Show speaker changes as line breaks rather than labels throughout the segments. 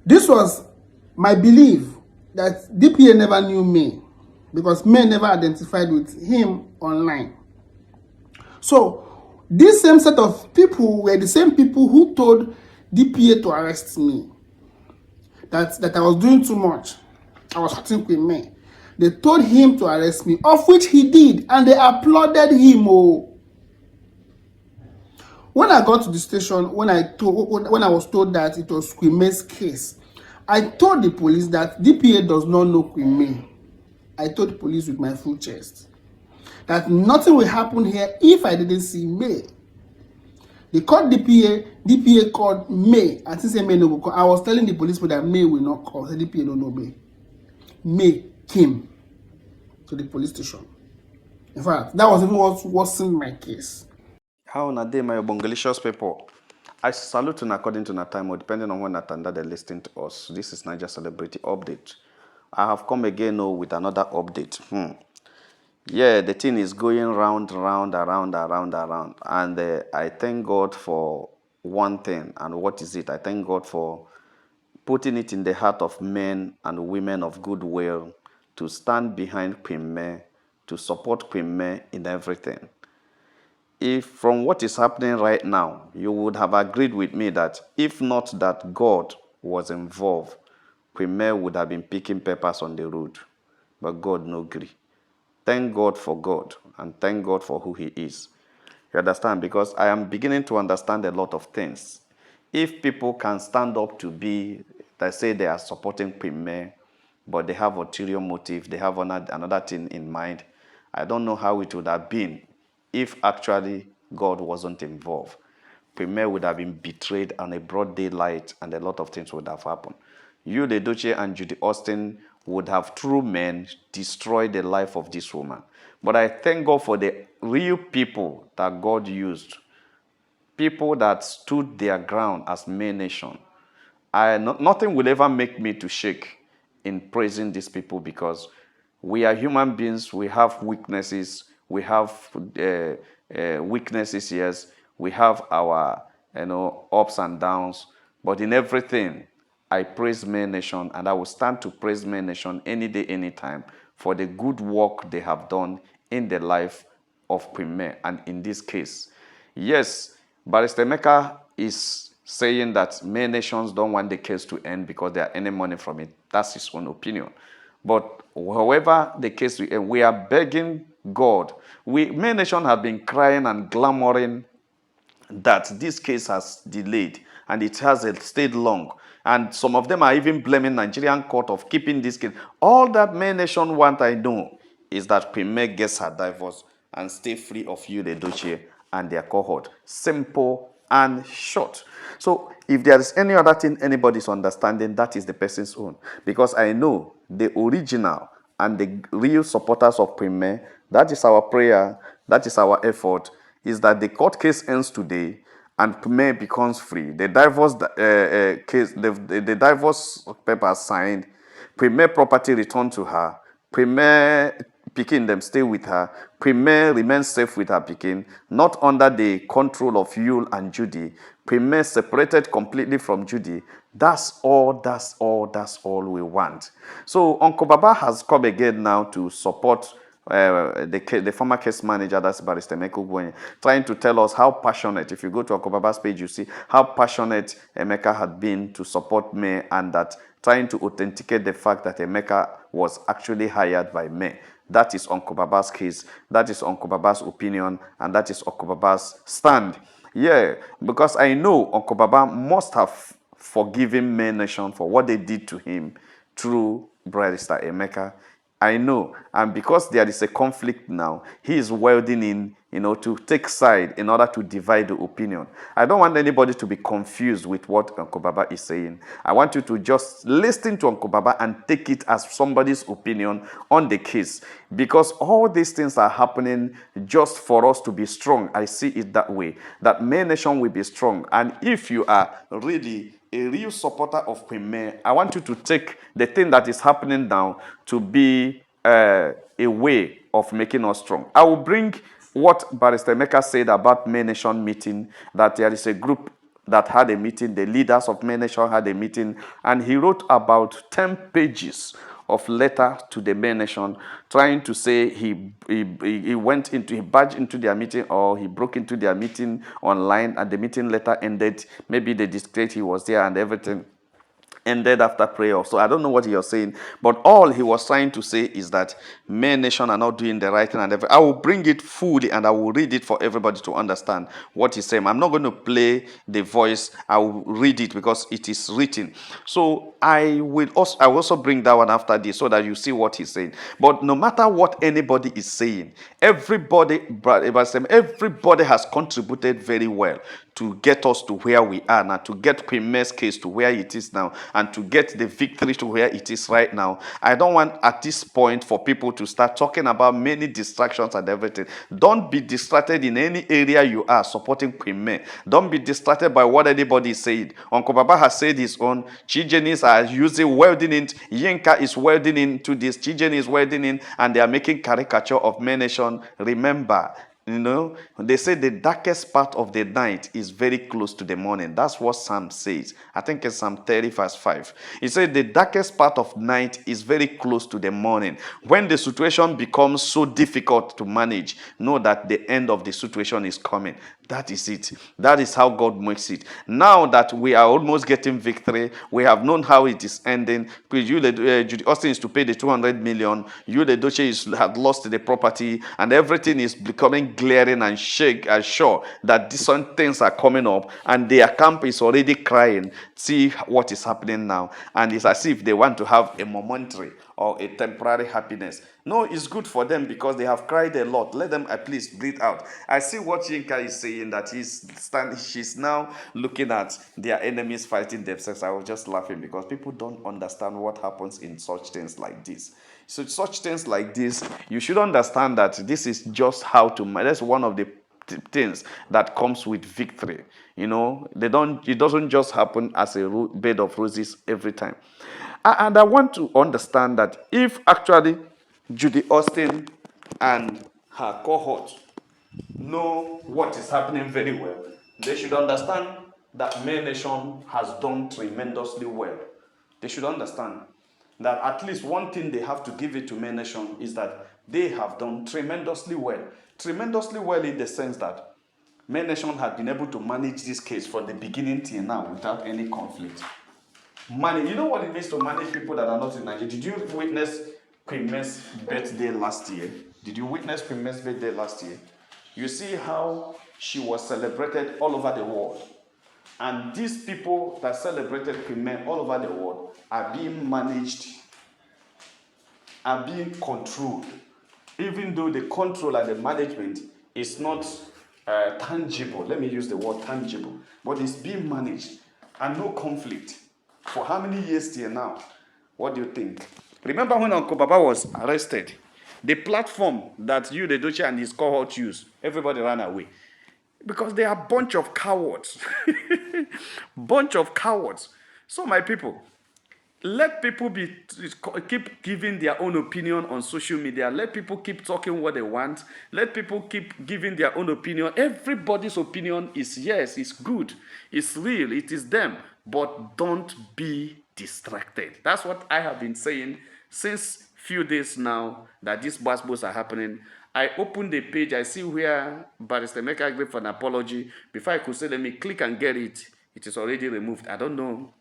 This was my belief that DPA never knew me because May never identified with him online. So this same set of people were the same people who told DPA to arrest me, that I was doing too much. I was hurting Queen May. They told him to arrest me, of which he did, and they applauded him. Oh. When I got to the station, when I was told that it was Queen May's case, I told the police that DPA does not know Queen May. I told the police with my full chest that nothing will happen here if I didn't see May. They called DPA called May, and since May no go call, I was telling the police that May will not call. The DPA don't know May. May came to the police station. In fact, that was even what worsened my case.
How na day my Bongalicious people? I salute you according to that time, or depending on when Natanda they listen to us. This is Niger Celebrity Update. I have come again with another update. Yeah, the thing is going round, around. And I thank God for one thing. And what is it? I thank God for putting it in the heart of men and women of goodwill to stand behind Queen May, to support Queen May in everything. If from what is happening right now, you would have agreed with me that if not that God was involved, Queen May would have been picking peppers on the road. But God no agree. Thank God for God and thank God for who he is. You understand? Because I am beginning to understand a lot of things. If people can stand up to be, they say they are supporting Queen May, but they have ulterior motive, they have another thing in mind, I don't know how it would have been if actually God wasn't involved. Queen May would have been betrayed on a broad daylight and a lot of things would have happened. You, the Duce and Judy Austin, would have through men destroyed the life of this woman. But I thank God for the real people that God used. People that stood their ground as Maynation. Nothing will ever make me to shake in praising these people because we are human beings. We have weaknesses. We have weaknesses, yes. We have our ups and downs. But in everything, I praise Maynation, and I will stand to praise Maynation any day, anytime for the good work they have done in the life of Queen May. And in this case, yes, Barrister Emeka is saying that Maynations don't want the case to end because they are earning money from it. That's his own opinion. But however the case will end, we are begging God. Maynation have been crying and clamoring that this case has delayed and it has stayed long. And some of them are even blaming Nigerian court of keeping this case. All that Maynation want, I know, is that Queen May gets her divorce and stay free of you, the Doche, and their cohort. Simple and short. So if there is any other thing anybody's understanding, that is the person's own. Because I know the original and the real supporters of Queen May, that is our prayer, that is our effort, is that the court case ends today and Queen May becomes free. The divorce case, the divorce papers signed, Queen May property returned to her, Queen May Pikin them stay with her, Queen May remains safe with her Pikin, not under the control of Yule and Judy. Queen May separated completely from Judy. That's all we want. So Uncle Baba has come again now to support the former case manager, that's Barrister Emeka Ugwuonye, trying to tell us how passionate, if you go to Uncle Baba's page, you see how passionate Emeka had been to support May, and that trying to authenticate the fact that Emeka was actually hired by May. That is Uncle Baba's case, that is Uncle Baba's opinion, and that is Uncle Baba's stand. Yeah, because I know Uncle Baba must have forgiven Maynation for what they did to him through Barrister Emeka. I know, and because there is a conflict now, he is welding in, to take side in order to divide the opinion. I don't want anybody to be confused with what Uncle Baba is saying. I want you to just listen to Uncle Baba and take it as somebody's opinion on the case, because all these things are happening just for us to be strong. I see it that way, that Maynation will be strong. And if you are really a real supporter of Queen May, I want you to take the thing that is happening now to be a way of making us strong. I will bring what Barrister Emeka said about Maynation meeting, that there is a group that had a meeting. The leaders of Maynation had a meeting, and he wrote about 10 pages of letter to the Maynation, trying to say he barged into their meeting, or he broke into their meeting online, and the meeting letter ended. Maybe they disclosed he was there and everything ended after prayer. So I don't know what he was saying, but all he was trying to say is that men nation are not doing the right thing. And I will bring it fully and I will read it for everybody to understand what he's saying. I'm not going to play the voice. I will read it because it is written. So I will also bring that one after this so that you see what he's saying. But no matter what anybody is saying, everybody has contributed very well to get us to where we are now, to get Queen May's case to where it is now, and to get the victory to where it is right now. I don't want at this point for people to start talking about many distractions and everything. Don't be distracted in any area you are supporting Queen May. Don't be distracted by what anybody is saying. Uncle Baba has said his own. Chijenis are using welding in. Yinka is welding into this. Chijen is welding in, and they are making caricature of Maynation. Remember, they say the darkest part of the night is very close to the morning. That's what Psalm says. I think it's Psalm 30 verse 5. It says the darkest part of night is very close to the morning. When the situation becomes so difficult to manage, know that the end of the situation is coming. That is it. That is how God makes it. Now that we are almost getting victory, we have known how it is ending. Judy Austin is to pay the 200 million. The Doche had lost the property, and everything is becoming glaring and sure that different things are coming up, and their camp is already crying. See what is happening now, and it's as if they want to have a momentary or a temporary happiness. No, it's good for them because they have cried a lot. Let them at least breathe out. I see what Yinka is saying, that she's now looking at their enemies fighting themselves. I was just laughing because people don't understand what happens in such things like this. So such things like this, you should understand that this is just how to. That's one of the things that comes with victory. It doesn't just happen as a bed of roses every time. And I want to understand that if actually Judy Austin and her cohort know what is happening very well, they should understand that Maynation has done tremendously well. They should understand that at least one thing they have to give it to Maynation is that they have done tremendously well. Tremendously well in the sense that Maynation had been able to manage this case from the beginning till now without any conflict. You know what it means to manage people that are not in Nigeria? Did you witness Queen May's birthday last year? Did you witness Queen May's birthday last year? You see how she was celebrated all over the world. And these people that celebrated Queen May all over the world are being managed, are being controlled. Even though the control and the management is not tangible, let me use the word tangible, but it's being managed and no conflict. For how many years till now? What do you think? Remember when Uncle Baba was arrested? The platform that the Doche and his cohort used, everybody ran away. Because they are a bunch of cowards. Bunch of cowards. So my people, let people keep giving their own opinion on social media. Let people keep talking what they want. Let people keep giving their own opinion. Everybody's opinion is yes, it's good, it's real, it is them. But don't be distracted. That's what I have been saying since few days now that these basbos are happening. I opened the page, I see where Barrister Meka agreed for an apology. Before I could say, let me click and get it, it is already removed. I don't know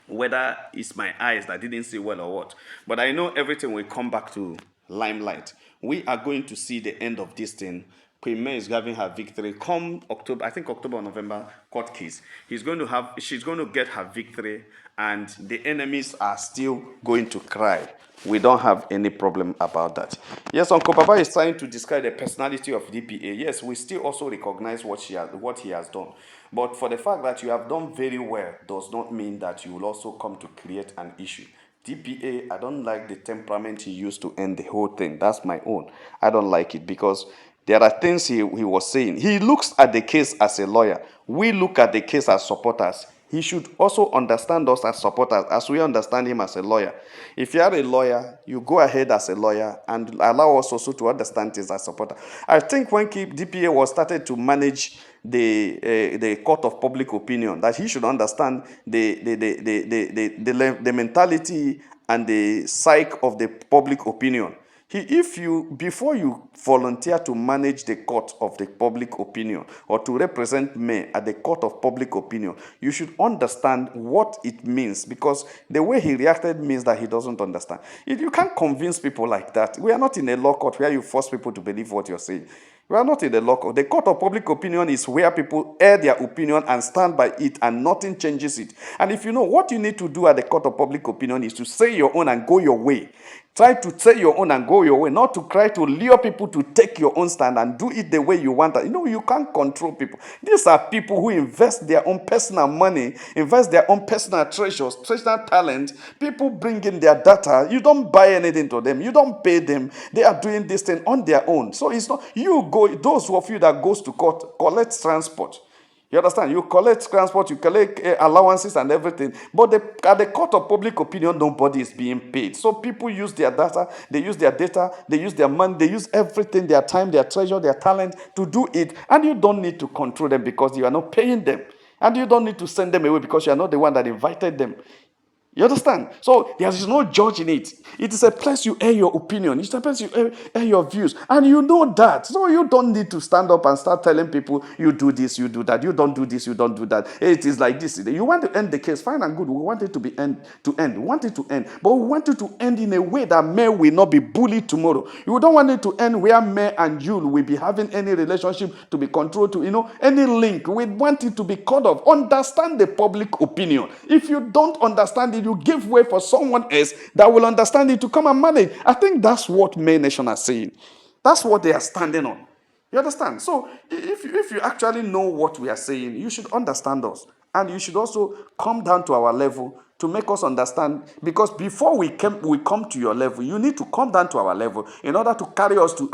whether it's my eyes that didn't see well or what. But I know everything will come back to limelight. We are going to see the end of this thing. Queen May is having her victory. Come October, I think October or November, court case. She's going to get her victory, and the enemies are still going to cry. We don't have any problem about that. Yes, Uncle Baba is trying to describe the personality of DPA. Yes, we still also recognize what he has done. But for the fact that you have done very well does not mean that you will also come to create an issue. DPA, I don't like the temperament he used to end the whole thing. That's my own. I don't like it because there are things he was saying. He looks at the case as a lawyer. We look at the case as supporters. He should also understand us as supporters as we understand him as a lawyer. If you are a lawyer, you go ahead as a lawyer and allow us also to understand things as supporters. I think when DPA was started to manage the court of public opinion, that he should understand the mentality and the psyche of the public opinion. If you, before you volunteer to manage the court of the public opinion or to represent me at the court of public opinion, you should understand what it means, because the way he reacted means that he doesn't understand. You can't convince people like that. We are not in a law court where you force people to believe what you're saying. We are not in the law court. The court of public opinion is where people air their opinion and stand by it, and nothing changes it. And if you know what you need to do at the court of public opinion is to say your own and go your way. Try to say your own and go your way, not to try to lure people to take your own stand and do it the way you want. You can't control people. These are people who invest their own personal money, invest their own personal treasures, personal talent. People bring in their data. You don't buy anything to them. You don't pay them. They are doing this thing on their own. So it's not, you go, those of you that goes to court, collect transport. You understand? You collect transport, you collect allowances and everything. But at the court of public opinion, nobody is being paid. So people use their data, they use their data, they use their money, they use everything, their time, their treasure, their talent to do it. And you don't need to control them because you are not paying them. And you don't need to send them away because you are not the one that invited them. You understand? So there is no judge in it. It is a place you air your opinion. It's a place you air your views. And you know that. So you don't need to stand up and start telling people, you do this, you do that. You don't do this, you don't do that. It is like this. You want to end the case, fine and good. We want it to be end. We want it to end. But we want it to end in a way that May will not be bullied tomorrow. You don't want it to end where May and Jule will be having any relationship to be controlled to, any link. We want it to be cut off. Understand the public opinion. If you don't understand it, you give way for someone else that will understand it to come and manage. I think that's what Maynation are saying. That's what they are standing on. You understand? So if you actually know what we are saying, you should understand us. And you should also come down to our level to make us understand. Because before we come to your level, you need to come down to our level in order to carry us to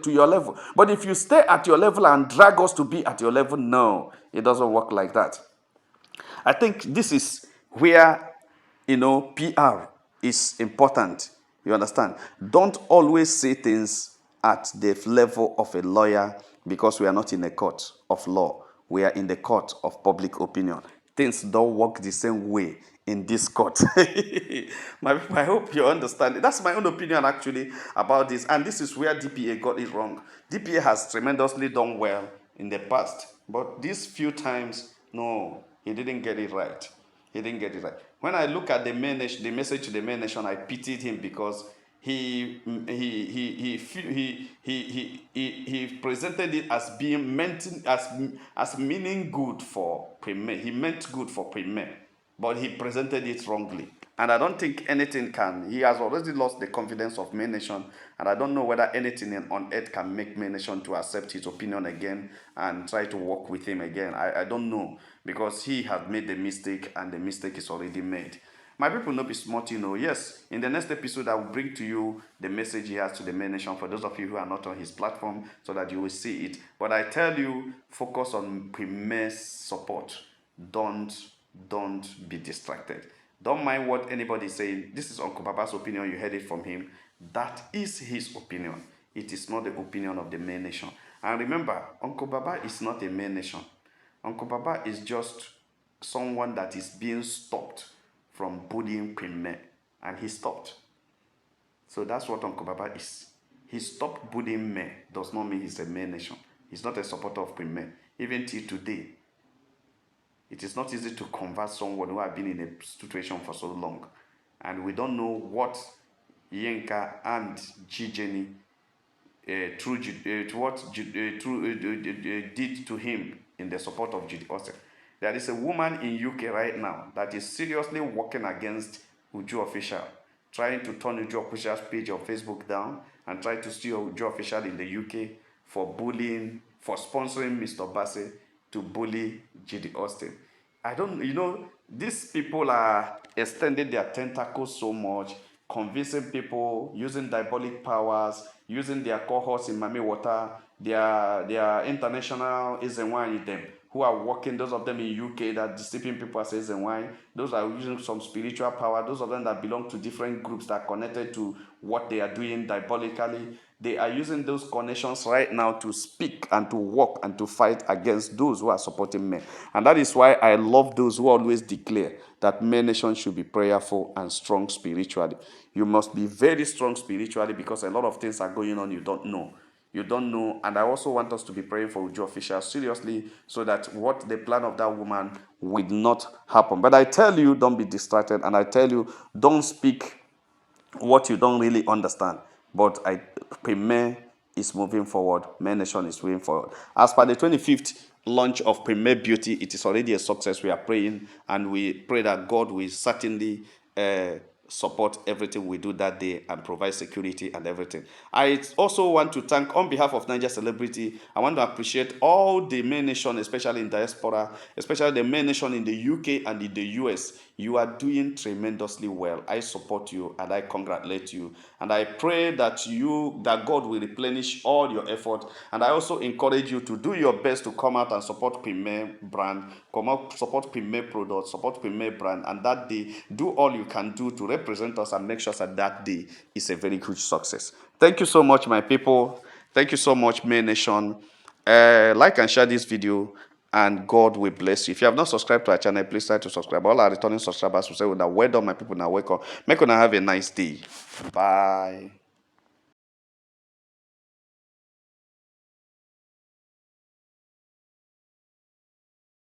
your level. But if you stay at your level and drag us to be at your level, no, it doesn't work like that. I think this is where PR is important. You understand? Don't always say things at the level of a lawyer, because we are not in a court of law. We are in the court of public opinion. Things don't work the same way in this court. I hope you understand. That's my own opinion actually about this. And this is where DPA got it wrong. DPA has tremendously done well in the past. But these few times, no, he didn't get it right. He didn't get it right. When I look at the message to the Maynation, I pitied him because he presented it as being meant as meaning good for Premier. He meant good for Premier, but he presented it wrongly. And I don't think anything can. He has already lost the confidence of Maynation, and I don't know whether anything on earth can make Maynation to accept his opinion again and try to work with him again. I don't know, because he had made the mistake, and the mistake is already made. My people not be smart, Yes, in the next episode, I will bring to you the message he has to the Maynation for those of you who are not on his platform, so that you will see it. But I tell you, focus on Premier's support. Don't be distracted. Don't mind what anybody is saying. This is Uncle Baba's opinion. You heard it from him. That is his opinion. It is not the opinion of the Maynation. And remember, Uncle Baba is not a Maynation. Uncle Baba is just someone that is being stopped from bullying Premier. And he stopped. So that's what Uncle Baba is. He stopped bullying me. Does not mean he's a Maynation. He's not a supporter of Premier. Even till today, it is not easy to convert someone who has been in a situation for so long. And we don't know what Yinka and Gijeni did to him in the support of Judy Austin. There is a woman in UK right now that is seriously working against Uju Official, trying to turn Uju Official's page on Facebook down and try to steal Uju Official in the UK for bullying, for sponsoring Mr. Bassey to bully Judy Austin. I don't, these people are extending their tentacles so much, convincing people, using diabolic powers, using their cohorts in Mami Water, their international Ezenwany them, who are working, those of them in UK that are deceiving people as Ezenwany, those are using some spiritual power, those of them that belong to different groups that are connected to what they are doing diabolically. They are using those connections right now to speak and to work and to fight against those who are supporting men. And that is why I love those who always declare that Maynation should be prayerful and strong spiritually. You must be very strong spiritually because a lot of things are going on you don't know. You don't know. And I also want us to be praying for Uju officials seriously so that what the plan of that woman will not happen. But I tell you, don't be distracted. And I tell you, don't speak what you don't really understand. But Premier is moving forward. Maynation is moving forward. As per the 25th launch of Premier Beauty, it is already a success. We are praying, and we pray that God will certainly support everything we do that day and provide security and everything. I also want to thank, on behalf of Niger Celebrity, I want to appreciate all the Maynation, especially in diaspora, especially the Maynation in the UK and in the US. You are doing tremendously well. I support you and I congratulate you. And I pray that God will replenish all your effort. And I also encourage you to do your best to come out and support Premier brand, come out, support Premier products, support Premier brand. And that day, do all you can do to represent us and make sure that day is a very huge success. Thank you so much, my people. Thank you so much, Maynation. Like and share this video, and God will bless you. If you have not subscribed to our channel, please try to subscribe. All our returning subscribers will say, well done, my people, now welcome. Make una have a nice day. Bye.